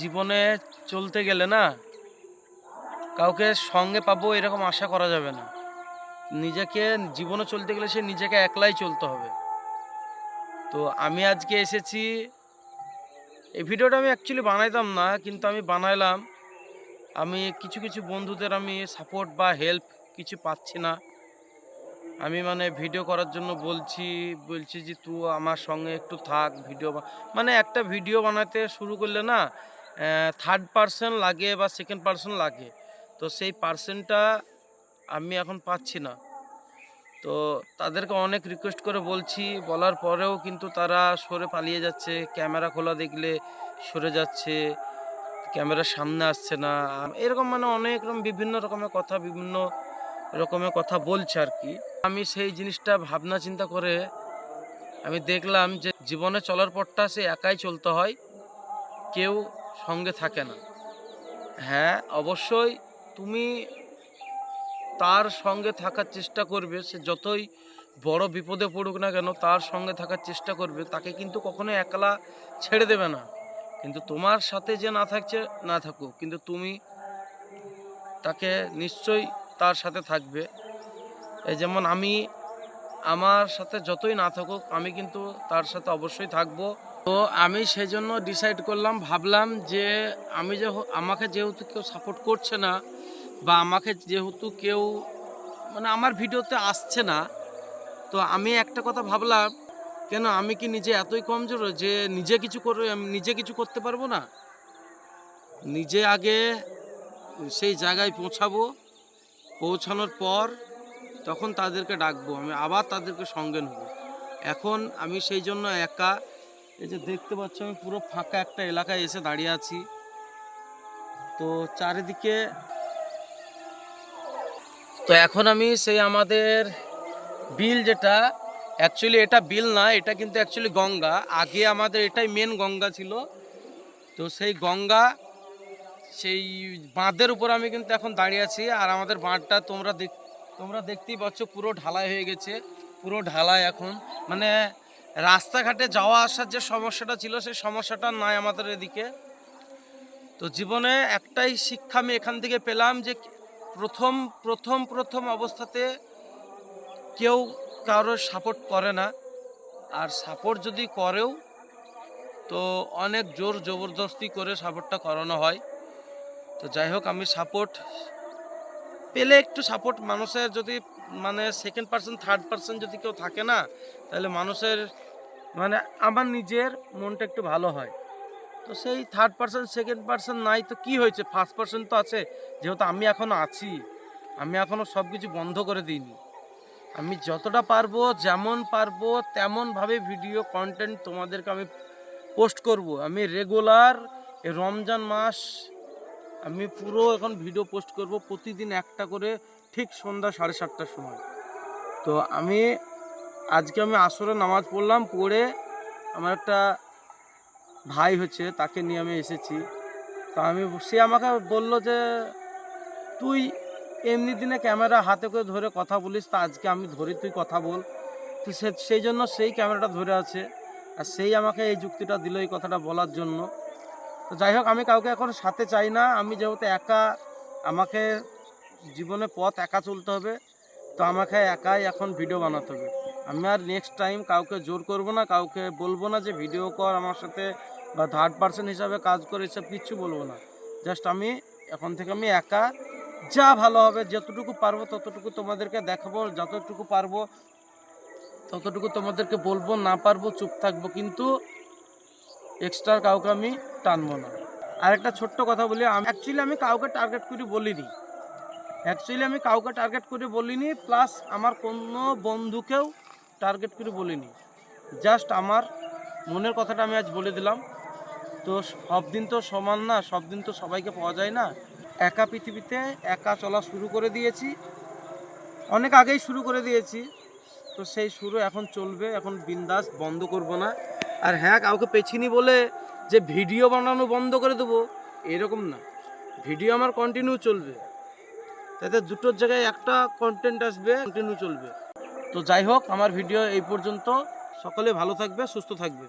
জীবনে চলতে গেলে না কাউকে সঙ্গে পাবো এরকম আশা করা যাবে না। নিজেকে জীবনে চলতে গেলে সে নিজেকে একলাই চলতে হবে। তো আমি আজকে এসেছি, এই ভিডিওটা আমি অ্যাকচুয়ালি বানাইতাম না, কিন্তু আমি বানাইলাম। আমি কিছু কিছু বন্ধুদের আমি সাপোর্ট বা হেল্প কিছু পাচ্ছি না। আমি ভিডিও করার জন্য বলছি যে তুই আমার সঙ্গে একটু থাক। একটা ভিডিও বানাতে শুরু করলে না থার্ড পারসন লাগে বা সেকেন্ড পারসন লাগে। তো সেই পার্সনটা আমি এখন পাচ্ছি না। তো তাদেরকে অনেক রিকোয়েস্ট করে বলার পরেও কিন্তু তারা সরে পালিয়ে যাচ্ছে। ক্যামেরা খোলা দেখলে সরে যাচ্ছে, ক্যামেরার সামনে আসছে না। এরকম অনেক রকম বিভিন্ন রকমের কথা বলছে আর কি। আমি সেই জিনিসটা ভাবনা চিন্তা করে আমি দেখলাম যে জীবনে চলার পথটা সে একাই চলতে হয়, কেউ সঙ্গে থাকে না। হ্যাঁ, অবশ্যই তুমি তার সঙ্গে থাকার চেষ্টা করবে। সে যতই বড় বিপদে পড়ুক না কেন তার সঙ্গে থাকার চেষ্টা করবে, তাকে কিন্তু কখনো একলা ছেড়ে দেবে না। কিন্তু তোমার সাথে যে না থাকুক, কিন্তু তুমি তাকে নিশ্চয়ই তার সাথে থাকবে। এই যেমন আমি, আমার সাথে যতই না থাকুক আমি কিন্তু তার সাথে অবশ্যই থাকবো। তো আমি সেই জন্য ডিসাইড করলাম, ভাবলাম যে আমাকে যেহেতু কেউ সাপোর্ট করছে না, বা আমাকে যেহেতু কেউ আমার ভিডিওতে আসছে না, তো আমি একটা কথা ভাবলাম, কেন আমি কি নিজে এতই কমজোর যে আমি নিজে কিছু করতে পারবো না? নিজে আগে সেই জায়গায় পৌঁছানোর পর তখন তাদেরকে ডাকবো, আমি আবার তাদেরকে সঙ্গে নেব। এখন আমি সেই জন্য একা, এই যে দেখতে পাচ্ছ আমি পুরো ফাঁকা একটা এলাকায় এসে দাঁড়িয়ে আছি। তো চারিদিকে, তো এখন আমি সেই আমাদের বিল, যেটা অ্যাকচুয়ালি এটা বিল না, এটা কিন্তু অ্যাকচুয়ালি গঙ্গা। আগে আমাদের এটাই মেন গঙ্গা ছিল। তো সেই গঙ্গা, সেই বাঁধের উপর আমি কিন্তু এখন দাঁড়িয়ে আছি। আর আমাদের বাঁধটা তোমরা দেখতেই পাচ্ছ পুরো ঢালাই হয়ে গেছে, পুরো ঢালাই। এখন রাস্তাঘাটে যাওয়া আসার যে সমস্যাটা ছিল সেই সমস্যাটা নাই আমাদের এদিকে। তো জীবনে একটাই শিক্ষা আমি এখান থেকে পেলাম যে প্রথম অবস্থাতে কেউ কারোর সাপোর্ট করে না, আর সাপোর্ট যদি করেও তো অনেক জোর জবরদস্তি করে সাপোর্টটা করানো হয়। তো যাই হোক, আমি সাপোর্ট পেলে, একটু সাপোর্ট মানুষের যদি সেকেন্ড পার্সন থার্ড পার্সন যদি কেউ থাকে না, তাহলে মানুষের আমার নিজের মনটা একটু ভালো হয়। তো সেই থার্ড পার্সন সেকেন্ড পার্সন নাই তো কি হয়েছে, ফার্স্ট পার্সন তো আছে। যেহেতু আমি এখনও আছি, আমি এখনও সব কিছু বন্ধ করে দিইনি। আমি যতটা পারবো, যেমন পারবো তেমনভাবে ভিডিও কন্টেন্ট তোমাদেরকে আমি পোস্ট করব। আমি রেগুলার রমজান মাস আমি পুরো এখন ভিডিও পোস্ট করব, প্রতিদিন একটা করে, ঠিক সন্ধ্যা 7:30টার সময়। তো আজকে আমি আসরে নামাজ পড়লাম, পড়ে আমার একটা ভাই হচ্ছে, তাকে নিয়ে আমি এসেছি। তো সে আমাকে বলল যে তুই এমনি দিনে ক্যামেরা হাতে করে ধরে কথা বলিস, তা আজকে আমি ধরি, তুই কথা বল। তো সেই জন্য সেই ক্যামেরাটা ধরে আছে, আর সেই আমাকে এই যুক্তিটা দিল এই কথাটা বলার জন্য। তো যাই হোক, আমি কাউকে এখন সাথে চাই না। আমি যেহেতু একা, আমাকে জীবনে পথ একা চলতে হবে, তো আমাকে একাই এখন ভিডিও বানাতে হবে। আমি আর নেক্সট টাইম কাউকে জোর করব না, কাউকে বলবো না যে ভিডিও কর আমার সাথে, বা থার্ড পার্সন হিসাবে কাজ করে, এসব কিচ্ছু বলবো না। জাস্ট এখন থেকে আমি একা, যা ভালো হবে, যতটুকু পারবো ততটুকু তোমাদেরকে দেখাবো, যতটুকু পারবো ততটুকু তোমাদেরকে বলবো, না পারবো চুপ থাকবো, কিন্তু এক্সট্রা কাউকে আমি টানবো না। আর একটা ছোট্ট কথা বলি, আমি কাউকে টার্গেট করে বলিনি, প্লাস আমার কোনো বন্ধুকেও টার্গেট করে বলিনি। জাস্ট আমার মনের কথাটা আমি আজ বলে দিলাম। তো সব দিন তো সমান না, সব দিন তো সবাইকে পাওয়া যায় না। একা পৃথিবীতে একা চলা শুরু করে দিয়েছি, অনেক আগেই শুরু করে দিয়েছি। তো সেই শুরু এখন চলবে, এখন বিন্দাস, বন্ধ করব না। আর হ্যাঁ, কাউকে পেছিনি বলে যে ভিডিও বানানো বন্ধ করে দেবো এরকম না, ভিডিও আমার কন্টিনিউ চলবে। তাতে দুটোর জায়গায় একটা কন্টেন্ট আসবে, কন্টিনিউ চলবে। তো যাই হোক, আমার ভিডিও এই পর্যন্ত। সকলে ভালো থাকবে, সুস্থ থাকবে।